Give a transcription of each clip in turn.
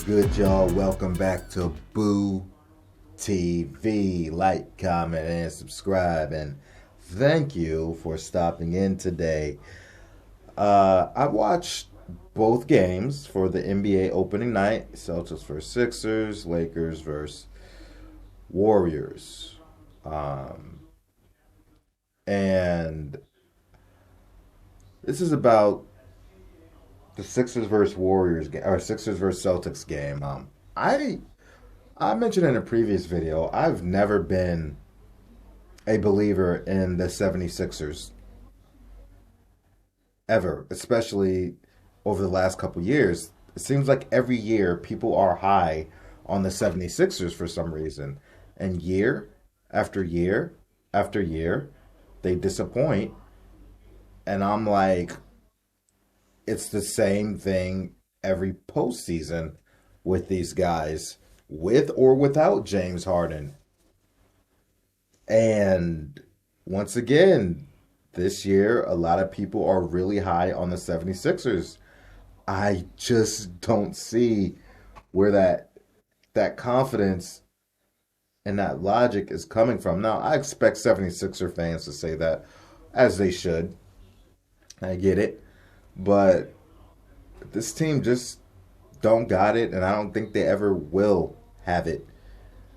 good, y'all? Welcome back to Boo TV. Like, comment, and subscribe. And thank you for stopping in today. I watched both games for the NBA opening night. Celtics versus Sixers, Lakers versus Warriors. Um, and this is about the Sixers versus Warriors game, or Sixers versus Celtics game. I I mentioned in a previous video, I've never been a believer in the 76ers ever, especially over the last couple years. It seems like every year people are high on the 76ers for some reason. And year after year after year, they disappoint. And I'm like, it's the same thing every postseason with these guys, with or without James Harden. And once again, this year, a lot of people are really high on the 76ers. I just don't see where that confidence and that logic is coming from. Now, I expect 76er fans to say that, as they should. I get it. But this team just don't got it, and I don't think they ever will have it.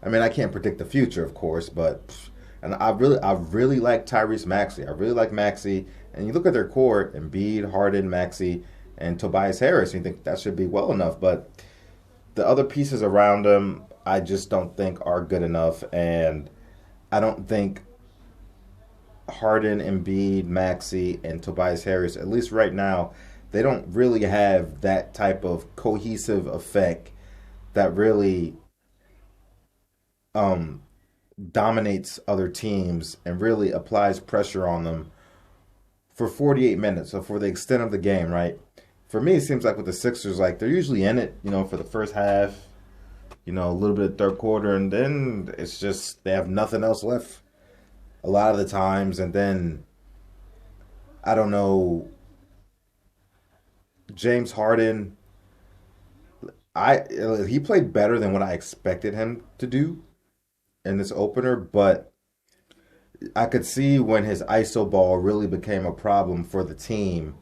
I mean, I can't predict the future, of course, but and I really like Tyrese Maxey. I really like Maxey, and you look at their core: Embiid, Harden, Maxey, and Tobias Harris. And you think that should be well enough, but the other pieces around them, I just don't think are good enough, and I don't think Harden, Embiid, Maxey, and Tobias Harris, at least right now, they don't really have that type of cohesive effect that really um, dominates other teams and really applies pressure on them for 48 minutes, so for the extent of the game, right? For me, it seems like with the Sixers, like they're usually in it, for the first half, a little bit of third quarter, and then it's just they have nothing else left a lot of the times, and then I don't know, James Harden, I he played better than what I expected him to do in this opener, but I could see when his ISO ball really became a problem for the team,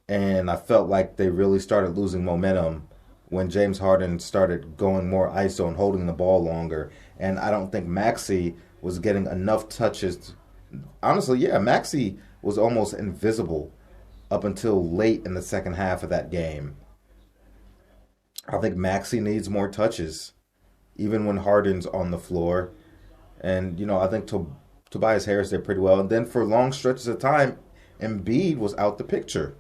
and I felt like they really started losing momentum when James Harden started going more ISO and holding the ball longer, and I don't think Maxey was getting enough touches. Honestly, yeah, Maxey was almost invisible up until late in the second half of that game. I think Maxey needs more touches, even when Harden's on the floor. And, I think Tobias Harris did pretty well. And then for long stretches of time, Embiid was out the picture.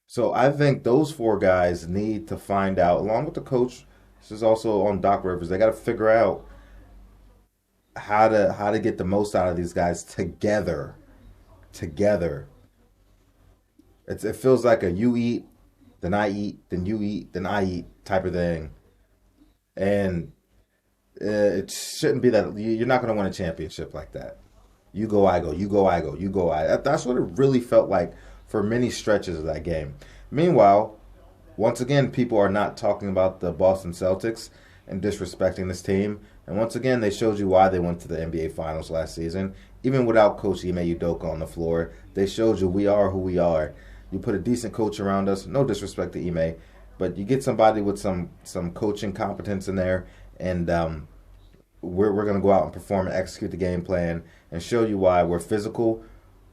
So I think those four guys need to find out, along with the coach, this is also on Doc Rivers, they got to figure out how to get the most out of these guys together. Together. It feels like a you eat, then I eat, then you eat, then I eat type of thing. And it shouldn't be that you're not going to win a championship like that. You go, I go, you go, I go, you go, I. That's what it really felt like for many stretches of that game. Meanwhile, once again, people are not talking about the Boston Celtics and disrespecting this team. And once again, they showed you why they went to the NBA Finals last season. Even without Coach Ime Udoka on the floor, they showed you we are who we are. You put a decent coach around us, no disrespect to Ime, but you get somebody with some coaching competence in there, and we're going to go out and perform and execute the game plan and show you why we're physical.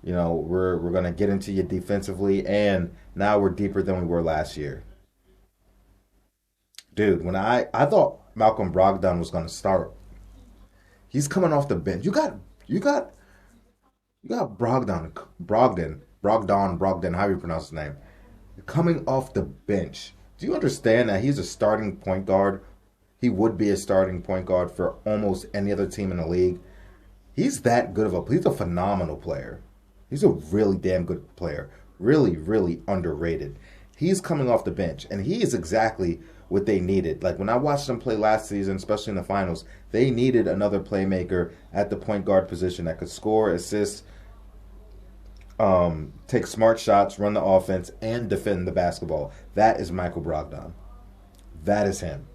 We're going to get into you defensively, and now we're deeper than we were last year. Dude, when I thought Malcolm Brogdon was going to start, he's coming off the bench. You got Brogdon, how you pronounce his name, coming off the bench. Do you understand that he's a starting point guard? He would be a starting point guard for almost any other team in the league. He's that good he's a phenomenal player. He's a really damn good player. Really, really underrated. He's coming off the bench, and he is exactly what they needed. Like when I watched them play last season, especially in the finals, they needed another playmaker at the point guard position that could score, assist, take smart shots, run the offense, and defend the basketball. That is Michael Brogdon. That is him.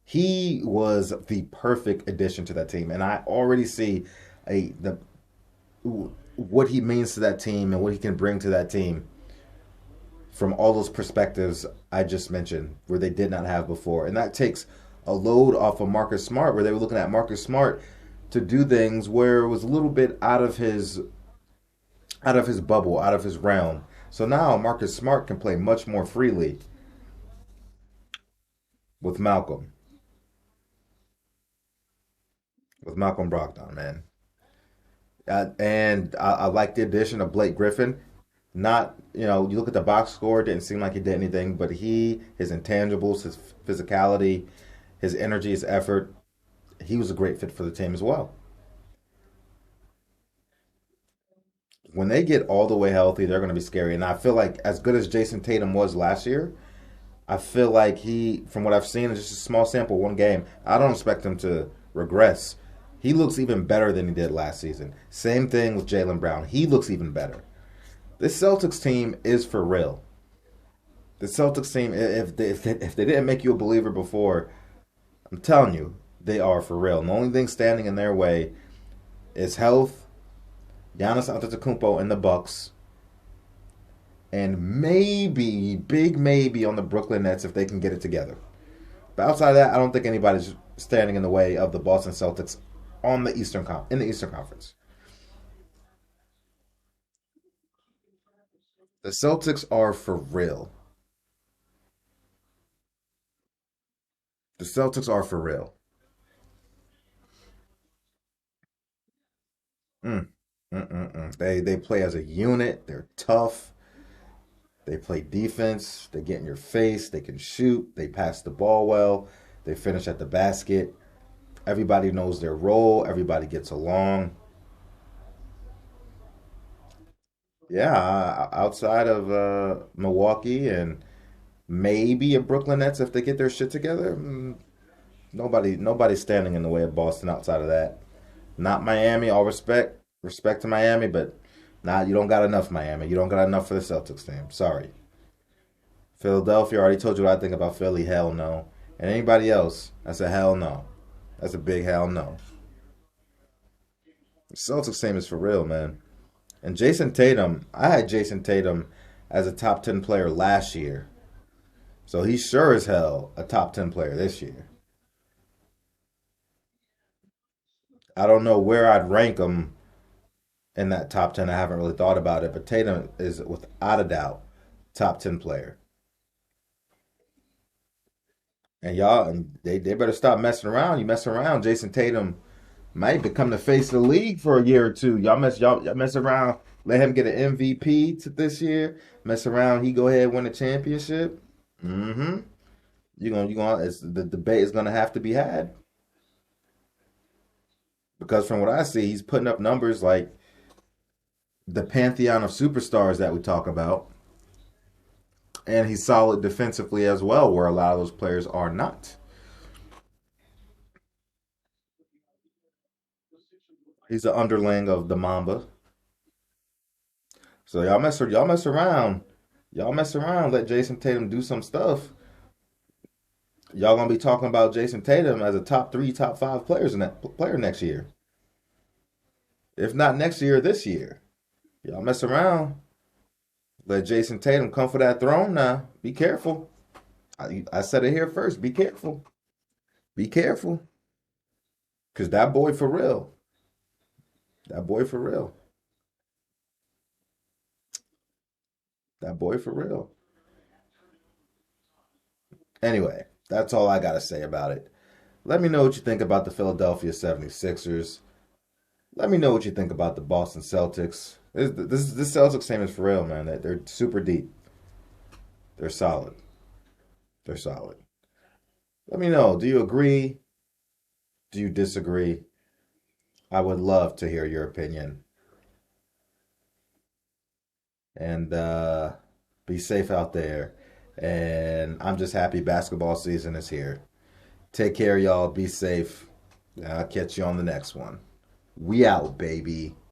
He was the perfect addition to that team, and I already see the what he means to that team and what he can bring to that team from all those perspectives I just mentioned, where they did not have before, and that takes a load off of Marcus Smart, where they were looking at Marcus Smart to do things where it was a little bit out of his bubble, out of his realm. So now Marcus Smart can play much more freely with Malcolm Brogdon, man. And I like the addition of Blake Griffin. Not, you look at the box score, it didn't seem like he did anything, but his intangibles, his physicality, his energy, his effort, he was a great fit for the team as well. When they get all the way healthy, they're going to be scary. And I feel like as good as Jason Tatum was last year, I feel like from what I've seen, in just a small sample, one game, I don't expect him to regress. He looks even better than he did last season. Same thing with Jaylen Brown. He looks even better. This Celtics team is for real. The Celtics team, if they didn't make you a believer before, I'm telling you, they are for real. And the only thing standing in their way is health, Giannis Antetokounmpo and the Bucks, and maybe, big maybe, on the Brooklyn Nets if they can get it together. But outside of that, I don't think anybody's standing in the way of the Boston Celtics in the Eastern Conference. The Celtics are for real. The Celtics are for real. Mm. Mm-mm-mm. They play as a unit. They're tough. They play defense. They get in your face. They can shoot. They pass the ball well. They finish at the basket. Everybody knows their role. Everybody gets along. Yeah, outside of Milwaukee and maybe a Brooklyn Nets if they get their shit together, nobody's standing in the way of Boston outside of that. Not Miami. All respect to Miami, but you don't got enough Miami. You don't got enough for the Celtics team. Sorry. Philadelphia, I already told you what I think about Philly. Hell no. And anybody else, that's a hell no. That's a big hell no. The Celtics team is for real, man. And Jason Tatum, I had Jason Tatum as a top 10 player last year. So he's sure as hell a top 10 player this year. I don't know where I'd rank him in that top 10. I haven't really thought about it, but Tatum is without a doubt top 10 player. And they better stop messing around. You mess around, Jason Tatum might become the face of the league for a year or two. Y'all mess around, let him get an MVP this year. Mess around, he go ahead and win a championship. Mm-hmm. The debate is gonna have to be had because from what I see, he's putting up numbers like the pantheon of superstars that we talk about, and he's solid defensively as well, where a lot of those players are not. He's the underling of the Mamba. So y'all mess around. Let Jason Tatum do some stuff. Y'all gonna be talking about Jason Tatum as a top three, top five player next year. If not next year, this year. Y'all mess around. Let Jason Tatum come for that throne now. Be careful. I said it here first. Be careful. Be careful. Cause that boy for real. That boy for real. That boy for real. Anyway, that's all I gotta say about it. Let me know what you think about the Philadelphia 76ers. Let me know what you think about the Boston Celtics. This Celtics team is for real, man. They're super deep. They're solid. They're solid. Let me know. Do you agree? Do you disagree? I would love to hear your opinion. And be safe out there. And I'm just happy basketball season is here. Take care, y'all. Be safe. I'll catch you on the next one. We out, baby.